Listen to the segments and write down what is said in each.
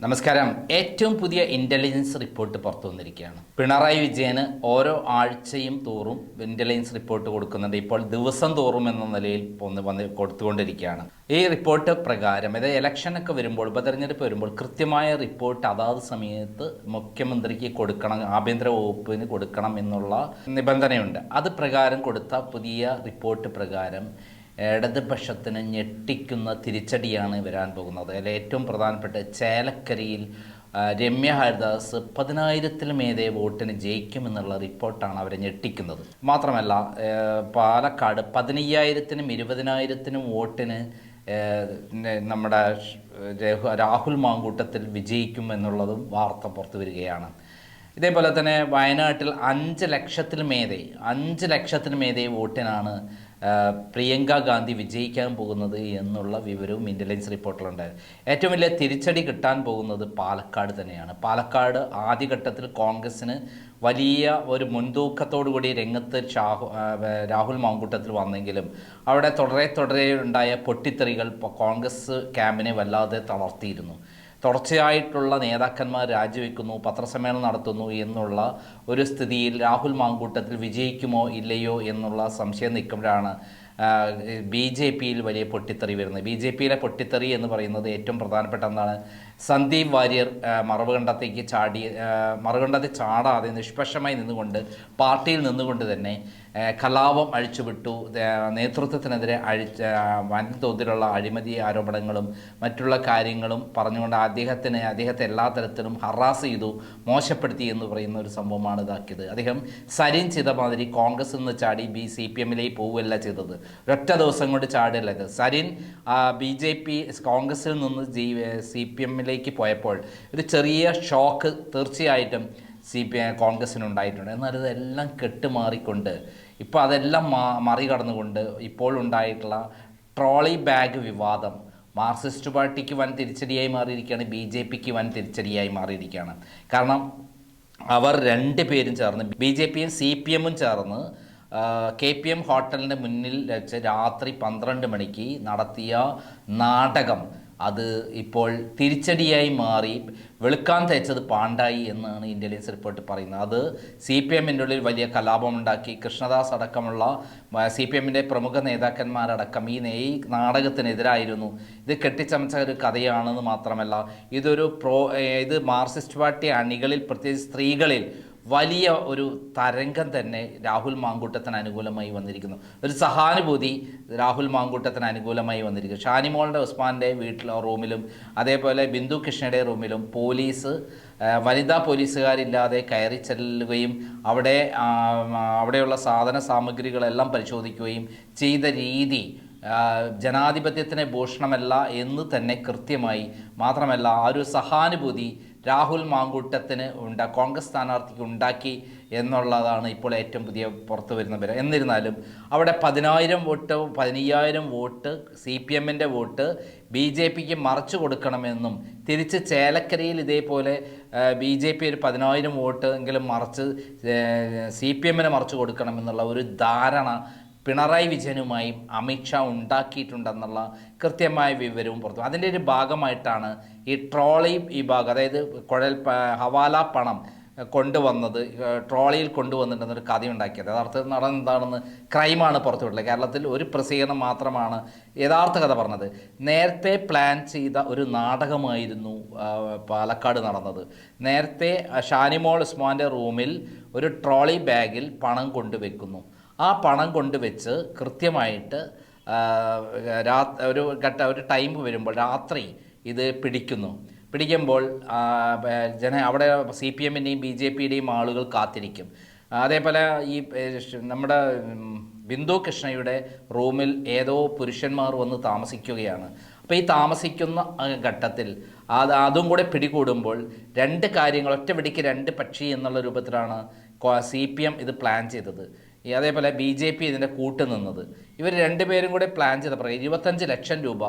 നമസ്കാരം. ഏറ്റവും പുതിയ ഇൻ്റലിജൻസ് റിപ്പോർട്ട് പുറത്തു വന്നിരിക്കുകയാണ്. പിണറായി വിജയന് ഓരോ ആഴ്ചയും തോറും ഇൻ്റലിജൻസ് റിപ്പോർട്ട് കൊടുക്കുന്നുണ്ട്. ഇപ്പോൾ ദിവസം തോറും എന്ന നിലയിൽ വന്ന് കൊടുത്തുകൊണ്ടിരിക്കുകയാണ്. ഈ റിപ്പോർട്ട് പ്രകാരം അതായത് ഇലക്ഷനൊക്കെ വരുമ്പോൾ, ഉപതെരഞ്ഞെടുപ്പ് വരുമ്പോൾ കൃത്യമായ റിപ്പോർട്ട് അതാത് സമയത്ത് മുഖ്യമന്ത്രിക്ക് കൊടുക്കണം, ആഭ്യന്തര വകുപ്പിന് കൊടുക്കണം എന്നുള്ള നിബന്ധനയുണ്ട്. അത് പ്രകാരം കൊടുത്ത പുതിയ റിപ്പോർട്ട് പ്രകാരം ഇടതുപക്ഷത്തിന് ഞെട്ടിക്കുന്ന തിരിച്ചടിയാണ് വരാൻ പോകുന്നത്. അതിൽ ഏറ്റവും പ്രധാനപ്പെട്ട ചേലക്കരയിൽ രമ്യ ഹരിദാസ് 10,000-ത്തിലുമേതെ വോട്ടിന് ജയിക്കുമെന്നുള്ള റിപ്പോർട്ടാണ് അവരെ ഞെട്ടിക്കുന്നത്. മാത്രമല്ല പാലക്കാട് 15,000-നും 20,000-നും വോട്ടിന് നമ്മുടെ രാഹുൽ മാങ്കൂട്ടത്തിൽ വിജയിക്കും എന്നുള്ളതും വാർത്ത പുറത്തു വരികയാണ്. ഇതേപോലെ തന്നെ വയനാട്ടിൽ 5 ലക്ഷത്തിനുമേതെ വോട്ടിനാണ് പ്രിയങ്ക ഗാന്ധി വിജയിക്കാൻ പോകുന്നത് എന്നുള്ള വിവരവും ഇൻ്റലിജൻസ് റിപ്പോർട്ടിലുണ്ടായിരുന്നു. ഏറ്റവും വലിയ തിരിച്ചടി കിട്ടാൻ പോകുന്നത് പാലക്കാട് തന്നെയാണ്. പാലക്കാട് ആദ്യഘട്ടത്തിൽ കോൺഗ്രസ്സിന് വലിയ ഒരു മുൻതൂക്കത്തോടു കൂടി രംഗത്ത് രാഹുൽ മാങ്കൂട്ടത്തിൽ വന്നെങ്കിലും അവിടെ തുടരെ ഉണ്ടായ പൊട്ടിത്തെറികൾ കോൺഗ്രസ് ക്യാമ്പിനെ വല്ലാതെ തളർത്തിയിരുന്നു. തുടർച്ചയായിട്ടുള്ള നേതാക്കന്മാർ രാജിവെക്കുന്നു, പത്രസമ്മേളനം നടത്തുന്നു എന്നുള്ള ഒരു സ്ഥിതിയിൽ രാഹുൽ മാങ്കൂട്ടത്തിൽ വിജയിക്കുമോ ഇല്ലയോ എന്നുള്ള സംശയം നിൽക്കുമ്പോഴാണ് BJPയിൽ വലിയ പൊട്ടിത്തെറി വരുന്നത്. BJPയിലെ പൊട്ടിത്തെറി എന്ന് പറയുന്നത് ഏറ്റവും പ്രധാനപ്പെട്ട എന്താണ്, സന്ദീപ് വാര്യർ മറുകണ്ഠത്തിൽ ചാടാതെ നിഷ്പക്ഷമായി നിന്നുകൊണ്ട് പാർട്ടിയിൽ നിന്നുകൊണ്ട് തന്നെ കലാപം അഴിച്ചുവിട്ടു. നേതൃത്വത്തിനെതിരെ വൻതോതിലുള്ള അഴിമതി ആരോപണങ്ങളും മറ്റുള്ള കാര്യങ്ങളും പറഞ്ഞുകൊണ്ട് അദ്ദേഹത്തെ എല്ലാ തരത്തിലും ഹറാസ് ചെയ്തു, മോശപ്പെടുത്തി എന്ന് പറയുന്ന ഒരു സംഭവമാണ് ഇതാക്കിയത്. അദ്ദേഹം സരിൻ ചെയ്ത മാതിരി കോൺഗ്രസിൽ നിന്ന് ചാടി CPMലേക്ക് പോവുകയല്ല ചെയ്തത്, ഒരൊറ്റ ദിവസം കൊണ്ട് ചാടുകയല്ല ഇത്. സരിൻ BJP കോൺഗ്രസിൽ നിന്ന് CPMലേക്ക് പോയപ്പോൾ ഒരു ചെറിയ ഷോക്ക് തീർച്ചയായിട്ടും കോൺഗ്രസ്സിനുണ്ടായിട്ടുണ്ട്. എന്നാൽ ഇതെല്ലാം കെട്ടുമാറിക്കൊണ്ട് ഇപ്പോൾ അതെല്ലാം മറികടന്നുകൊണ്ട് ഇപ്പോൾ ഉണ്ടായിട്ടുള്ള ട്രോളി ബാഗ് വിവാദം മാർക്സിസ്റ്റ് പാർട്ടിക്ക് വൻ തിരിച്ചടിയായി മാറിയിരിക്കുകയാണ്, BJPക്ക് വൻ തിരിച്ചടിയായി മാറിയിരിക്കുകയാണ്. കാരണം അവർ രണ്ടുപേരും ചേർന്ന് BJPയും CPMും ചേർന്ന് KPM ഹോട്ടലിൻ്റെ മുന്നിൽ വെച്ച് രാത്രി 12 മണിക്ക് നടത്തിയ നാടകം അത് ഇപ്പോൾ തിരിച്ചടിയായി മാറി. വെളുക്കാൻ തേച്ചത് പാണ്ടായി എന്നാണ് ഇൻ്റലിജൻസ് റിപ്പോർട്ട് പറയുന്നത്. അത് CPMൻ്റെ ഉള്ളിൽ വലിയ കലാപമുണ്ടാക്കി. കൃഷ്ണദാസ് അടക്കമുള്ള CPMൻ്റെ പ്രമുഖ നേതാക്കന്മാരടക്കം ഈ നാടകത്തിനെതിരായിരുന്നു. ഇത് കെട്ടിച്ചമച്ച ഒരു കഥയാണെന്ന് മാത്രമല്ല, ഇത് മാർക്സിസ്റ്റ് പാർട്ടി അണികളിൽ, പ്രത്യേകിച്ച് സ്ത്രീകളിൽ വലിയ ഒരു തരംഗം തന്നെ രാഹുൽ മാങ്കൂട്ടത്തിന് അനുകൂലമായി വന്നിരിക്കുന്നു. ഒരു സഹാനുഭൂതി രാഹുൽ മാങ്കൂട്ടത്തിന് അനുകൂലമായി വന്നിരിക്കുന്നു. ഷാനിമോളുടെ ഉസ്മാൻ്റെ റൂമിലും അതേപോലെ ബിന്ദു കൃഷ്ണയുടെ റൂമിലും വനിതാ പോലീസുകാരില്ലാതെ കയറി ചെല്ലുകയും അവിടെയുള്ള സാധന സാമഗ്രികളെല്ലാം പരിശോധിക്കുകയും ചെയ്ത രീതി ജനാധിപത്യത്തിന് ഭൂഷണമല്ല എന്ന് തന്നെ കൃത്യമായി, മാത്രമല്ല ആ ഒരു സഹാനുഭൂതി രാഹുൽ മാങ്കൂട്ടത്തിന് കോൺഗ്രസ് സ്ഥാനാർത്ഥിക്ക് ഉണ്ടാക്കി എന്നുള്ളതാണ് ഇപ്പോൾ ഏറ്റവും പുതിയ പുറത്തു വരുന്ന വിവരം. എന്നിരുന്നാലും അവിടെ 15,000 വോട്ട് CPMൻ്റെ വോട്ട് BJPക്ക് മറച്ചു കൊടുക്കണമെന്നും തിരിച്ച് ചേലക്കരയിൽ ഇതേപോലെ BJP ഒരു 10,000 വോട്ട് എങ്കിലും മറച്ച് CPMന് മറച്ചു കൊടുക്കണമെന്നുള്ള ഒരു ധാരണ പിണറായി വിജയനുമായും അമിത്ഷാ ഉണ്ടാക്കിയിട്ടുണ്ടെന്നുള്ള കൃത്യമായ വിവരവും പുറത്തു. അതിൻ്റെ ഒരു ഭാഗമായിട്ടാണ് ഈ ട്രോളി വിഭാഗം, അതായത് ഹവാല പണം കൊണ്ടുവന്നത്, ട്രോളിയിൽ കൊണ്ടുവന്നിട്ടുണ്ടെന്നൊരു കഥയുണ്ടാക്കിയത്. യഥാർത്ഥത്തിൽ നടന്നത് എന്താണെന്ന് ക്രൈമാണ് പുറത്തുവിട്ടുള്ളത്. കേരളത്തിൽ ഒരു പ്രസിദ്ധീകരണം മാത്രമാണ് യഥാർത്ഥ കഥ പറഞ്ഞത്. നേരത്തെ പ്ലാൻ ചെയ്ത ഒരു നാടകമായിരുന്നു പാലക്കാട് നടന്നത്. നേരത്തെ ഷാനിമോൾ ഉസ്മാൻ്റെ റൂമിൽ ഒരു ട്രോളി ബാഗിൽ പണം കൊണ്ടുവെക്കുന്നു. ആ പണം കൊണ്ടുവച്ച് കൃത്യമായിട്ട് ഒരു ടൈം വരുമ്പോൾ രാത്രി ഇത് പിടിക്കുമ്പോൾ അവിടെ CPMൻ്റെയും BJPയുടെയും ആളുകൾ കാത്തിരിക്കും. അതേപോലെ ഈ നമ്മുടെ ബിന്ദു കൃഷ്ണയുടെ റൂമിൽ ഏതോ പുരുഷന്മാർ വന്ന് താമസിക്കുകയാണ്. അപ്പോൾ ഈ താമസിക്കുന്ന ഘട്ടത്തിൽ അതും കൂടെ പിടികൂടുമ്പോൾ രണ്ട് കാര്യങ്ങൾ, ഒറ്റ വെടിക്ക് രണ്ട് പക്ഷി എന്നുള്ള രൂപത്തിലാണ് CPM ഇത് പ്ലാൻ ചെയ്തത്. അതേപോലെ BJP ഇതിൻ്റെ കൂട്ടുനിന്നത്. ഇവർ രണ്ടുപേരും കൂടെ പ്ലാൻ ചെയ്തപ്പോൾ 25 ലക്ഷം രൂപ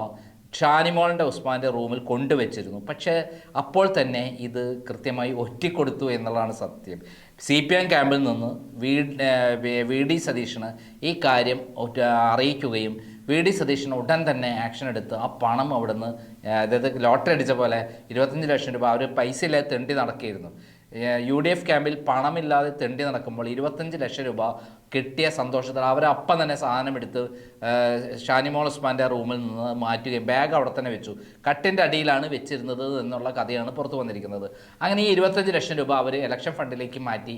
ഷാനിമോളിൻ്റെ ഉസ്മാൻ്റെ റൂമിൽ കൊണ്ടുവച്ചിരുന്നു. പക്ഷേ അപ്പോൾ തന്നെ ഇത് കൃത്യമായി ഒറ്റിക്കൊടുത്തു എന്നുള്ളതാണ് സത്യം. CPM ക്യാമ്പിൽ നിന്ന് VD സതീശന് ഈ കാര്യം അറിയിക്കുകയും വി.ഡി. സതീശൻ ഉടൻ തന്നെ ആക്ഷൻ എടുത്ത് ആ പണം അവിടുന്ന്, അതായത് ലോട്ടറി അടിച്ച പോലെ 25 ലക്ഷം രൂപ അവർ പൈസ ഇല്ലാതെ തെണ്ടി നടക്കുകയായിരുന്നു. UDF ക്യാമ്പിൽ പണമില്ലാതെ തെണ്ടി നടക്കുമ്പോൾ 25 ലക്ഷം രൂപ കിട്ടിയ സന്തോഷത്തിൽ അവരപ്പം തന്നെ സാധനം എടുത്ത് ഷാനിമോൾ ഉസ്മാൻ്റെ റൂമിൽ നിന്ന് മാറ്റുകയും ബാഗ് അവിടെ തന്നെ വെച്ചു. കട്ടിൻ്റെ അടിയിലാണ് വെച്ചിരുന്നത് എന്നുള്ള കഥയാണ് പുറത്തു വന്നിരിക്കുന്നത്. അങ്ങനെ ഈ 25 ലക്ഷം രൂപ അവർ ഇലക്ഷൻ ഫണ്ടിലേക്ക് മാറ്റി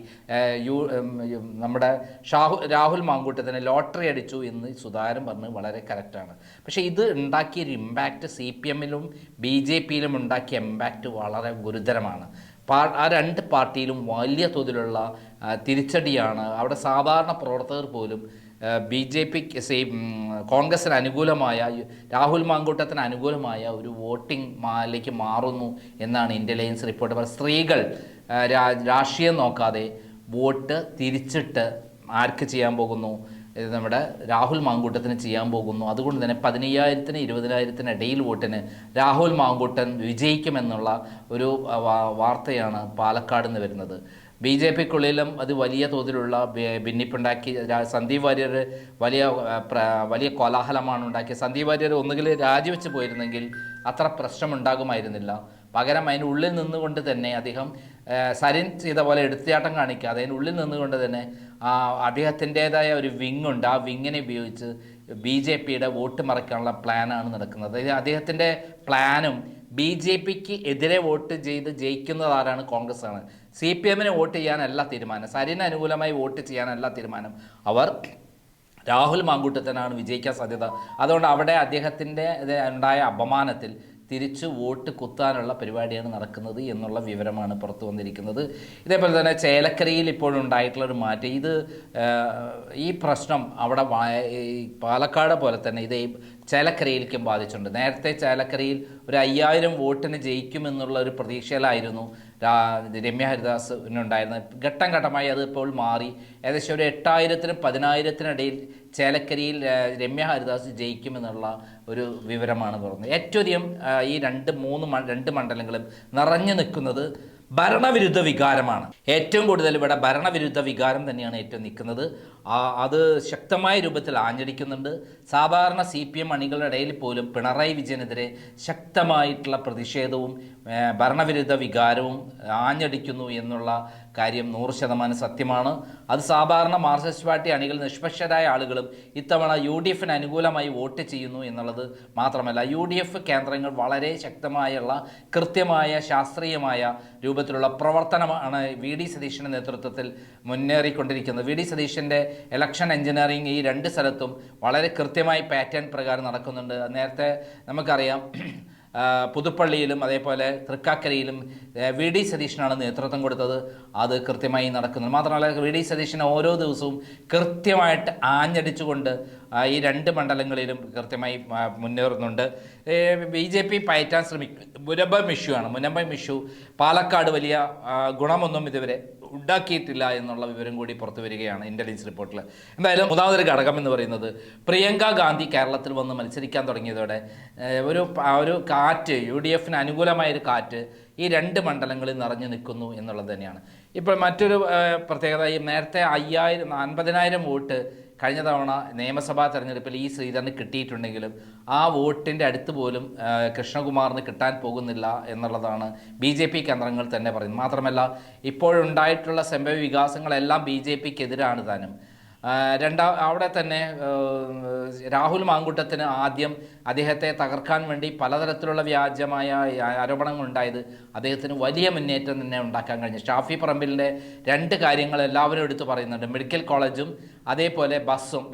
നമ്മുടെ രാഹുൽ മാങ്കൂട്ടത്തിന് ലോട്ടറി അടിച്ചു എന്ന് സുധാകരൻ പറഞ്ഞ് വളരെ കറക്റ്റാണ്. പക്ഷേ ഇത് ഉണ്ടാക്കിയൊരു ഇമ്പാക്റ്റ് CPM-ലും BJP-യിലും ഉണ്ടാക്കിയ ഇമ്പാക്റ്റ് വളരെ ഗുരുതരമാണ്. ആ രണ്ട് പാർട്ടിയിലും വലിയ തോതിലുള്ള തിരിച്ചടിയാണ്. അവിടെ സാധാരണ പ്രവർത്തകർ പോലും BJP-ക്ക് കോൺഗ്രസിന് അനുകൂലമായ, രാഹുൽ മാങ്കൂട്ടത്തിന് അനുകൂലമായ ഒരു വോട്ടിംഗ് മാലിലേക്ക് മാറുന്നു എന്നാണ് ഇൻ്റലിജൻസ് റിപ്പോർട്ട് പറയുന്നത്. സ്ത്രീകൾ രാഷ്ട്രീയം നോക്കാതെ വോട്ട് തിരിച്ചിട്ട് ആർക്ക് ചെയ്യാൻ പോകുന്നു? നമ്മുടെ രാഹുൽ മാങ്കൂട്ടത്തിന് ചെയ്യാൻ പോകുന്നു. അതുകൊണ്ട് തന്നെ 15,000-നും 20,000-നും ഇടയിൽ വോട്ടിന് രാഹുൽ മാങ്കൂട്ടൻ വിജയിക്കുമെന്നുള്ള ഒരു വാർത്തയാണ് പാലക്കാട് നിന്ന് വരുന്നത്. BJP-ക്കുള്ളിലും അത് വലിയ തോതിലുള്ള ഭിന്നിപ്പുണ്ടാക്കി. സന്ദീപ് വാര്യർ വലിയ കോലാഹലമാണ് ഉണ്ടാക്കിയത്. സന്ദീപ് വാര്യർ ഒന്നുകിൽ രാജിവെച്ച് പോയിരുന്നെങ്കിൽ അത്ര പ്രശ്നമുണ്ടാകുമായിരുന്നില്ല. പകരം അതിനുള്ളിൽ നിന്നുകൊണ്ട് തന്നെ അദ്ദേഹം സരിൻ ചെയ്ത പോലെ എടുത്തിയാട്ടം കാണിക്കാതെ അതിനുള്ളിൽ നിന്നുകൊണ്ട് തന്നെ അദ്ദേഹത്തിൻ്റേതായ ഒരു വിങ്ങുണ്ട്. ആ വിങ്ങിനെ ഉപയോഗിച്ച് BJP-യുടെ വോട്ട് മറിക്കാനുള്ള പ്ലാനാണ് നടക്കുന്നത്. അദ്ദേഹത്തിൻ്റെ പ്ലാനും BJP-ക്ക് എതിരെ വോട്ട് ചെയ്ത് ജയിക്കുന്നത് ആരാണ്? കോൺഗ്രസ് ആണ്. CPM-ന് വോട്ട് ചെയ്യാനല്ല തീരുമാനം, സരിന് അനുകൂലമായി വോട്ട് ചെയ്യാനല്ല തീരുമാനം. അവർ രാഹുൽ മാങ്കൂട്ടത്തിനാണ് വിജയിക്കാൻ സാധ്യത. അതുകൊണ്ട് അവിടെ അദ്ദേഹത്തിൻ്റെ ഉണ്ടായ അപമാനത്തിൽ തിരിച്ച് വോട്ട് കുത്താനുള്ള പരിപാടിയാണ് നടക്കുന്നത് എന്നുള്ള വിവരമാണ് പുറത്തു വന്നിരിക്കുന്നത്. ഇതേപോലെ തന്നെ ചേലക്കരയിൽ ഇപ്പോഴുണ്ടായിട്ടുള്ളൊരു മാറ്റം, ഈ പ്രശ്നം അവിടെ പാലക്കാട് പോലെ തന്നെ ഇത് ചേലക്കരയിലേക്കും ബാധിച്ചിട്ടുണ്ട്. നേരത്തെ ചേലക്കരയിൽ ഒരു 5,000 വോട്ടിന് ജയിക്കുമെന്നുള്ള ഒരു പ്രതീക്ഷയിലായിരുന്നു രമ്യ ഹരിദാസിനുണ്ടായിരുന്നത്. ഘട്ടം ഘട്ടമായി അത് ഇപ്പോൾ മാറി ഏകദേശം ഒരു 8,000-നും 10,000-നും ഇടയിൽ ചേലക്കരയിൽ രമ്യ ഹരിദാസ് ജയിക്കുമെന്നുള്ള ഒരു വിവരമാണ് പറഞ്ഞത്. ഏറ്റവും അധികം ഈ രണ്ട് മണ്ഡലങ്ങളും നിറഞ്ഞു നിൽക്കുന്നത് ഭരണവിരുദ്ധ വികാരമാണ്. ഏറ്റവും കൂടുതൽ ഇവിടെ ഭരണവിരുദ്ധ വികാരം തന്നെയാണ് ഏറ്റവും നിൽക്കുന്നത്. അത് ശക്തമായ രൂപത്തിൽ ആഞ്ഞടിക്കുന്നുണ്ട്. സാധാരണ CPM അണികളുടെ ഇടയിൽ പോലും പിണറായി വിജയനെതിരെ ശക്തമായിട്ടുള്ള പ്രതിഷേധവും ഭരണവിരുദ്ധ വികാരവും ആഞ്ഞടിക്കുന്നു എന്നുള്ള കാര്യം 100% സത്യമാണ്. അത് സാധാരണ മാർക്സിസ്റ്റ് പാർട്ടി അണികൾ, നിഷ്പക്ഷരായ ആളുകളും ഇത്തവണ UDF-ന് അനുകൂലമായി വോട്ട് ചെയ്യുന്നു എന്നുള്ളത് മാത്രമല്ല, UDF കേന്ദ്രങ്ങൾ വളരെ ശക്തമായുള്ള കൃത്യമായ ശാസ്ത്രീയമായ രൂപത്തിലുള്ള പ്രവർത്തനമാണ് V.D. സതീശൻ്റെ നേതൃത്വത്തിൽ മുന്നേറിക്കൊണ്ടിരിക്കുന്നത്. V.D. സതീശൻ്റെ ഇലക്ഷൻ എഞ്ചിനീയറിംഗ് ഈ രണ്ട് സ്ഥലത്തും വളരെ കൃത്യമായി പാറ്റേൺ പ്രകാരം നടക്കുന്നുണ്ട്. നേരത്തെ നമുക്കറിയാം പുതുപ്പള്ളിയിലും അതേപോലെ തൃക്കാക്കരയിലും V.D. സതീശനാണ് നേതൃത്വം കൊടുത്തത്. അത് കൃത്യമായി നടക്കുന്നത് മാത്രമല്ല, V.D. സതീശൻ ഓരോ ദിവസവും കൃത്യമായിട്ട് ആഞ്ഞടിച്ചുകൊണ്ട് ഈ രണ്ട് മണ്ഡലങ്ങളിലും കൃത്യമായി മുന്നേറുന്നുണ്ട്. BJP പയറ്റാൻ മുനമ്പം ഇഷ്യൂ പാലക്കാട് വലിയ ഗുണമൊന്നും ഇതുവരെ ഉണ്ടാക്കിയിട്ടില്ല എന്നുള്ള വിവരം കൂടി പുറത്തു വരികയാണ് ഇൻ്റലിജൻസ് റിപ്പോർട്ടിൽ. എന്തായാലും മൂന്നാമതൊരു ഘടകം എന്ന് പറയുന്നത് പ്രിയങ്ക ഗാന്ധി കേരളത്തിൽ വന്ന് മത്സരിക്കാൻ തുടങ്ങിയതോടെ ഒരു കാറ്റ്, UDF-ന് അനുകൂലമായൊരു കാറ്റ് ഈ രണ്ട് മണ്ഡലങ്ങളിൽ നിറഞ്ഞു നിൽക്കുന്നു എന്നുള്ളത് തന്നെയാണ്. ഇപ്പോൾ മറ്റൊരു പ്രത്യേകത, ഈ നേരത്തെ 50,000 വോട്ട് കഴിഞ്ഞ തവണ നിയമസഭാ തെരഞ്ഞെടുപ്പിൽ ഈ ശ്രീധരന് കിട്ടിയിട്ടുണ്ടെങ്കിലും ആ വോട്ടിൻ്റെ അടുത്ത് പോലും കൃഷ്ണകുമാറിന് കിട്ടാൻ പോകുന്നില്ല എന്നുള്ളതാണ് BJP കേന്ദ്രങ്ങൾ തന്നെ പറയുന്നത്. മാത്രമല്ല, ഇപ്പോഴുണ്ടായിട്ടുള്ള സംഭവ വികാസങ്ങളെല്ലാം BJP-ക്കെതിരാണ് താനും. അവിടെ തന്നെ രാഹുൽ മാങ്കൂട്ടത്തിന് ആദ്യം അദ്ദേഹത്തെ തകർക്കാൻ വേണ്ടി പലതരത്തിലുള്ള വ്യാജമായ ആരോപണങ്ങൾ ഉണ്ടായത് അദ്ദേഹത്തിന് വലിയ മുന്നേറ്റം തന്നെ ഉണ്ടാക്കാൻ കഴിഞ്ഞു. ഷാഫി പറമ്പിലിൻ്റെ രണ്ട് കാര്യങ്ങൾ എല്ലാവരും എടുത്തു പറയുന്നുണ്ട്. മെഡിക്കൽ കോളേജും അതേപോലെ ബസ്സും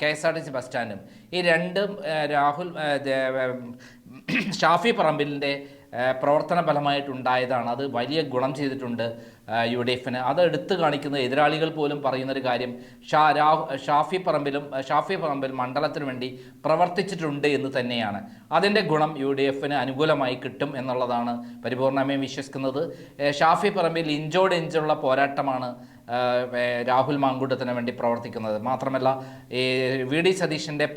KSRTC ബസ് സ്റ്റാൻഡും. ഈ രണ്ടും ഷാഫി പറമ്പിലിൻ്റെ പ്രവർത്തന ഫലമായിട്ടുണ്ടായതാണ്. അത് വലിയ ഗുണം ചെയ്തിട്ടുണ്ട് UDF-ന്. അത് എടുത്തു കാണിക്കുന്ന എതിരാളികൾ പോലും പറയുന്നൊരു കാര്യം, ഷാഫി പറമ്പിൽ മണ്ഡലത്തിന് വേണ്ടി പ്രവർത്തിച്ചിട്ടുണ്ട് എന്ന് തന്നെയാണ്. അതിൻ്റെ ഗുണം UDF-ന് അനുകൂലമായി കിട്ടും എന്നുള്ളതാണ് പരിപൂർണമായും വിശ്വസിക്കുന്നത്. ഷാഫി പറമ്പിൽ ഇഞ്ചോട് ഇഞ്ചുള്ള പോരാട്ടമാണ് രാഹുൽ മാങ്കൂട്ടത്തിന് വേണ്ടി പ്രവർത്തിക്കുന്നത്. മാത്രമല്ല ഈ VD സതീശൻ്റെ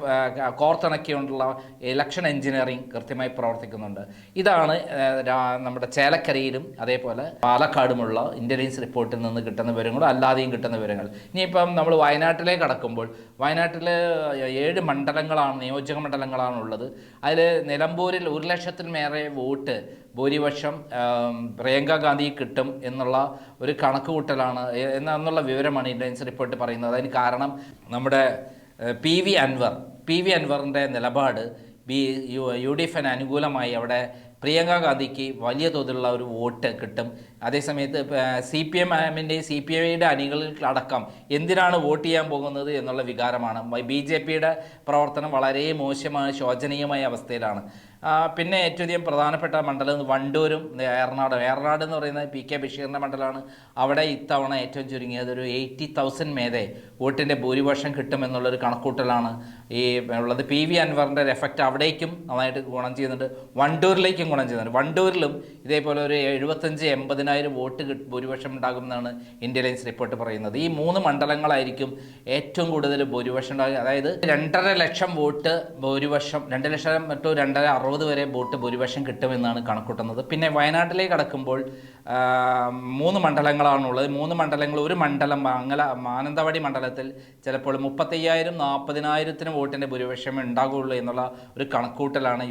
കോർത്തിണക്കിക്കൊണ്ടുള്ള ഇലക്ഷൻ എഞ്ചിനീയറിംഗ് കൃത്യമായി പ്രവർത്തിക്കുന്നുണ്ട്. ഇതാണ് നമ്മുടെ ചേലക്കരയിലും അതേപോലെ പാലക്കാടുമുള്ള ഇൻ്റലിജൻസ് റിപ്പോർട്ടിൽ നിന്ന് കിട്ടുന്ന വിവരങ്ങളും അല്ലാതെയും കിട്ടുന്ന വിവരങ്ങൾ. ഇനിയിപ്പം നമ്മൾ വയനാട്ടിലേക്ക് കടക്കുമ്പോൾ വയനാട്ടിൽ 7 മണ്ഡലങ്ങളാണ്, നിയോജക മണ്ഡലങ്ങളാണുള്ളത്. അതിൽ നിലമ്പൂരിൽ 1,00,000-ൽ മേറെ വോട്ട് ഭൂരിപക്ഷം പ്രിയങ്ക ഗാന്ധി കിട്ടും എന്നുള്ള ഒരു കണക്കുകൂട്ടലാണ് എന്നുള്ള വിവരമാണ് ഇൻ്റലിജൻസ് റിപ്പോർട്ട് പറയുന്നത്. അതിന് കാരണം നമ്മുടെ പി വി അൻവറിൻ്റെ നിലപാട് UDF അനുകൂലമായി അവിടെ പ്രിയങ്ക ഗാന്ധിക്ക് വലിയ തോതിലുള്ള ഒരു വോട്ട് കിട്ടും. അതേസമയത്ത് CPM-ൻ്റെയും CPI-യുടെ അണികളടക്കം എന്തിനാണ് വോട്ട് ചെയ്യാൻ പോകുന്നത് എന്നുള്ള വികാരമാണ്. BJP-യുടെ പ്രവർത്തനം വളരെ മോശമായ ശോചനീയമായ അവസ്ഥയിലാണ്. പിന്നെ ഏറ്റവും അധികം പ്രധാനപ്പെട്ട മണ്ഡലം വണ്ടൂരും ഏറനാട് എന്ന് പറയുന്നത് PK ബഷീറിൻ്റെ മണ്ഡലമാണ്. അവിടെ ഇത്തവണ ഏറ്റവും ചുരുങ്ങിയത് ഒരു 80,000 മേതെ വോട്ടിൻ്റെ ഭൂരിപക്ഷം കിട്ടുമെന്നുള്ളൊരു കണക്കൂട്ടലാണ് ഈ ഉള്ളത്. PV അൻവറിൻ്റെ എഫക്റ്റ് അവിടേക്കും നന്നായിട്ട് ഗുണം ചെയ്യുന്നുണ്ട്, വണ്ടൂരിലേക്കും ഗുണം ചെയ്യുന്നുണ്ട്. വണ്ടൂരിലും ഇതേപോലെ ഒരു 75,000-80,000 വോട്ട് ഭൂരിപക്ഷം ഉണ്ടാകുമെന്നാണ് ഇൻ്റലിജൻസ് റിപ്പോർട്ട് പറയുന്നത്. ഈ 3 മണ്ഡലങ്ങളായിരിക്കും ഏറ്റവും കൂടുതൽ ഭൂരിപക്ഷം ഉണ്ടാകുക. അതായത് 2.5 ലക്ഷം വോട്ട് ഭൂരിപക്ഷം, 2 ലക്ഷം to 260 വരെ വോട്ട് ഭൂരിപക്ഷം കിട്ടുമെന്നാണ് കണക്കൂട്ടുന്നത്. പിന്നെ വയനാട്ടിലേക്ക് കടക്കുമ്പോൾ 3 മണ്ഡലങ്ങളാണുള്ളത്. 3 മണ്ഡലങ്ങൾ, ഒരു മണ്ഡലം മാനന്തവാടി മണ്ഡലത്തിൽ ചിലപ്പോൾ 35,000-40,000 വോട്ടിൻ്റെ ഭൂരിപക്ഷം ഉണ്ടാകുള്ളൂ എന്നുള്ള ഒരു കണക്കൂട്ടലാണ്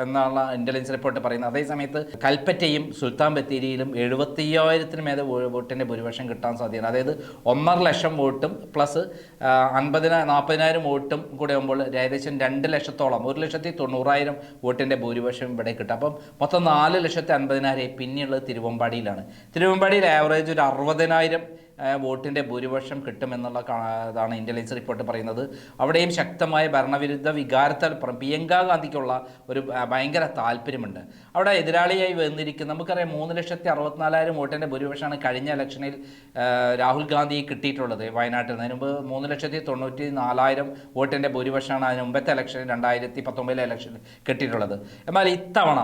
എന്നുള്ള ഇൻ്റലിജൻസ് റിപ്പോർട്ട് പറയുന്നത്. അതേസമയത്ത് കൽപ്പറ്റയും സുൽത്താൻ ബത്തേരിയിലും 75,000 മേലെ വോട്ടിൻ്റെ ഭൂരിപക്ഷം കിട്ടാൻ സാധ്യതയാണ്. അതായത് 1.5 ലക്ഷം വോട്ടും പ്ലസ് 40,000 വോട്ടും കൂടെ ആകുമ്പോൾ ഏകദേശം 2 ലക്ഷത്തോളം, 1,90,000 വോട്ടിൻ്റെ ഭൂരിപക്ഷം ഇവിടെ കിട്ടും. അപ്പം മൊത്തം 4,50,000. പിന്നെയുള്ളത് തിരുവമ്പാടിയിൽ ആവറേജ് ഒരു 60,000 വോട്ടിൻ്റെ ഭൂരിപക്ഷം കിട്ടുമെന്നുള്ള ഇതാണ് ഇൻ്റലിജൻസ് റിപ്പോർട്ട് പറയുന്നത്. അവിടെയും ശക്തമായ ഭരണവിരുദ്ധ വികാരത്താൽ പ്രിയങ്ക ഗാന്ധിക്കുള്ള ഒരു ഭയങ്കര താല്പര്യമുണ്ട്. അവിടെ എതിരാളിയായി വന്നിരിക്കുന്ന, നമുക്കറിയാം 3,64,000 വോട്ടിൻ്റെ ഭൂരിപക്ഷമാണ് കഴിഞ്ഞ ഇലക്ഷനിൽ രാഹുൽ ഗാന്ധി കിട്ടിയിട്ടുള്ളത് വയനാട്ടിൽ. അതിന് മുമ്പ് 3,94,000 വോട്ടിൻ്റെ ഭൂരിപക്ഷമാണ് അതിന് മുമ്പത്തെ ഇലക്ഷനിൽ 2019 ഇലക്ഷനിൽ കിട്ടിയിട്ടുള്ളത്. എന്നാൽ ഇത്തവണ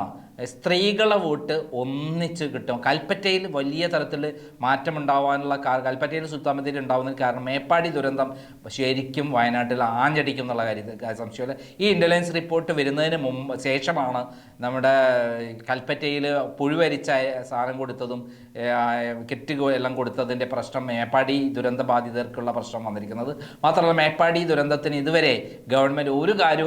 സ്ത്രീകളുടെ വോട്ട് ഒന്നിച്ച് കിട്ടും. കൽപ്പറ്റയിൽ വലിയ തരത്തിൽ മാറ്റമുണ്ടാവാനുള്ള കൽപ്പറ്റയിൽ സുൽത്താൻ ബത്തേരിയിൽ ഉണ്ടാകുന്നതിന് കാരണം മേപ്പാടി ദുരന്തം ശരിക്കും വയനാട്ടിൽ ആഞ്ഞടിക്കും എന്നുള്ള കാര്യത്തിൽ സംശയമില്ല. ഈ ഇൻ്റലിജൻസ് റിപ്പോർട്ട് വരുന്നതിന് ശേഷമാണ് നമ്മുടെ കൽപ്പറ്റയിൽ പുഴുവരിച്ച സാധനം കൊടുത്തതും കിറ്റ് എല്ലാം കൊടുത്തതിൻ്റെ പ്രശ്നം, മേപ്പാടി ദുരന്ത ബാധിതർക്കുള്ള പ്രശ്നം വന്നിരിക്കുന്നത്. മാത്രമല്ല മേപ്പാടി ദുരന്തത്തിന് ഇതുവരെ ഗവൺമെൻറ്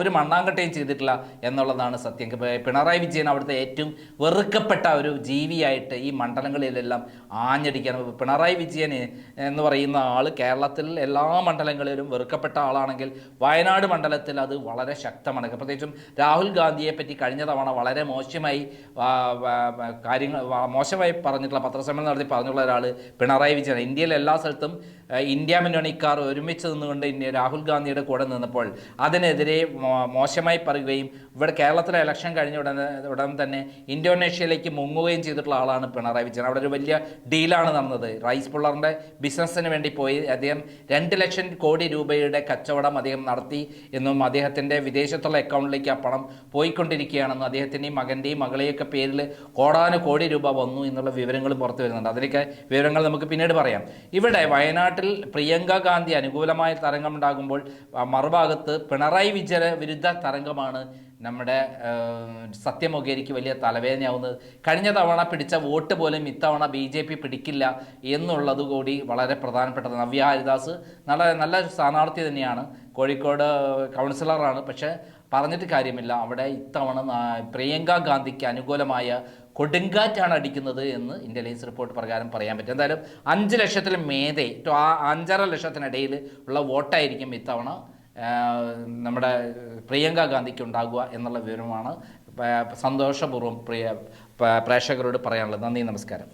ഒരു മണ്ണാങ്കട്ടയും ചെയ്തിട്ടില്ല എന്നുള്ളതാണ് സത്യം. പിണറായി വിജയൻ അവിടുത്തെ ഏറ്റവും വെറുക്കപ്പെട്ട ഒരു ജീവിയായിട്ട് ഈ മണ്ഡലങ്ങളിലെല്ലാം ആഞ്ഞടിക്കാൻ. പിണറായി വിജയൻ എന്ന് പറയുന്ന ആൾ കേരളത്തിൽ എല്ലാ മണ്ഡലങ്ങളിലും വെറുക്കപ്പെട്ട ആളാണെങ്കിൽ വയനാട് മണ്ഡലത്തിൽ അത് വളരെ ശക്തമാണ്. പ്രത്യേകിച്ചും രാഹുൽ ഗാന്ധിയെ പറ്റി കഴിഞ്ഞ തവണ വളരെ മോശമായി പറഞ്ഞിട്ടുള്ള പത്രസമ്മേളനം നടത്തി പറഞ്ഞുള്ള ഒരാൾ പിണറായി വിജയൻ. ഇന്ത്യയിലെ എല്ലാ സ്ഥലത്തും ഇന്ത്യ മുന്നണിക്കാർ ഒരുമിച്ച് നിന്നുകൊണ്ട് രാഹുൽ ഗാന്ധിയുടെ കൂടെ നിന്നപ്പോൾ അതിനെതിരെ മോശമായി പറയുകയും ഇവിടെ കേരളത്തിലെ ഇലക്ഷൻ കഴിഞ്ഞ ഉടൻ തന്നെ ഇന്തോനേഷ്യയിലേക്ക് മുങ്ങുകയും ചെയ്തിട്ടുള്ള ആളാണ് പിണറായി വിജയൻ. അവിടെ ഒരു വലിയ ഡീലാണ് നടന്നത്. റൈസ് പുള്ളറിൻ്റെ ബിസിനസ്സിന് വേണ്ടി പോയി അദ്ദേഹം 2 ലക്ഷം കോടി രൂപയുടെ കച്ചവടം അദ്ദേഹം നടത്തി എന്നും അദ്ദേഹത്തിൻ്റെ വിദേശത്തുള്ള അക്കൗണ്ടിലേക്ക് ആ പണം പോയിക്കൊണ്ടിരിക്കുകയാണെന്നും അദ്ദേഹത്തിൻ്റെയും മകൻ്റെയും മകളെയൊക്കെ പേരിൽ കോടാനുകോടി രൂപ വന്നു എന്നുള്ള വിവരങ്ങൾ പുറത്തു വരുന്നുണ്ട്. അതിലേക്ക് വിവരങ്ങൾ നമുക്ക് പിന്നീട് പറയാം. ഇവിടെ വയനാട്ടിൽ പ്രിയങ്ക ഗാന്ധി അനുകൂലമായ തരംഗമുണ്ടാകുമ്പോൾ മറുഭാഗത്ത് പിണറായി വിജയൻ വിരുദ്ധ തരംഗമാണ് നമ്മുടെ സത്യമൊകേരിക്ക് വലിയ തലവേദനയാവുന്നത്. കഴിഞ്ഞ തവണ പിടിച്ച വോട്ട് പോലും ഇത്തവണ BJP പിടിക്കില്ല എന്നുള്ളത് കൂടി വളരെ പ്രധാനപ്പെട്ടത്. നവ്യ ഹരിദാസ് നല്ല സ്ഥാനാർത്ഥി തന്നെയാണ്, കോഴിക്കോട് കൗൺസിലറാണ്. പക്ഷേ പറഞ്ഞിട്ട് കാര്യമില്ല, അവിടെ ഇത്തവണ പ്രിയങ്ക ഗാന്ധിക്ക് അനുകൂലമായ കൊടുങ്കാറ്റാണ് അടിക്കുന്നത് എന്ന് ഇൻ്റലിജൻസ് റിപ്പോർട്ട് പ്രകാരം പറയാൻ പറ്റും. എന്തായാലും 5 ലക്ഷത്തിൽ മേതെ 5.5 ലക്ഷത്തിനിടയിൽ ഉള്ള വോട്ടായിരിക്കും ഇത്തവണ നമ്മുടെ പ്രിയങ്ക ഗാന്ധിക്ക് ഉണ്ടാകുക എന്നുള്ള വിവരമാണ് സന്തോഷപൂർവ്വം പ്രേക്ഷകരോട് പറയാനുള്ളത്. നന്ദി, നമസ്കാരം.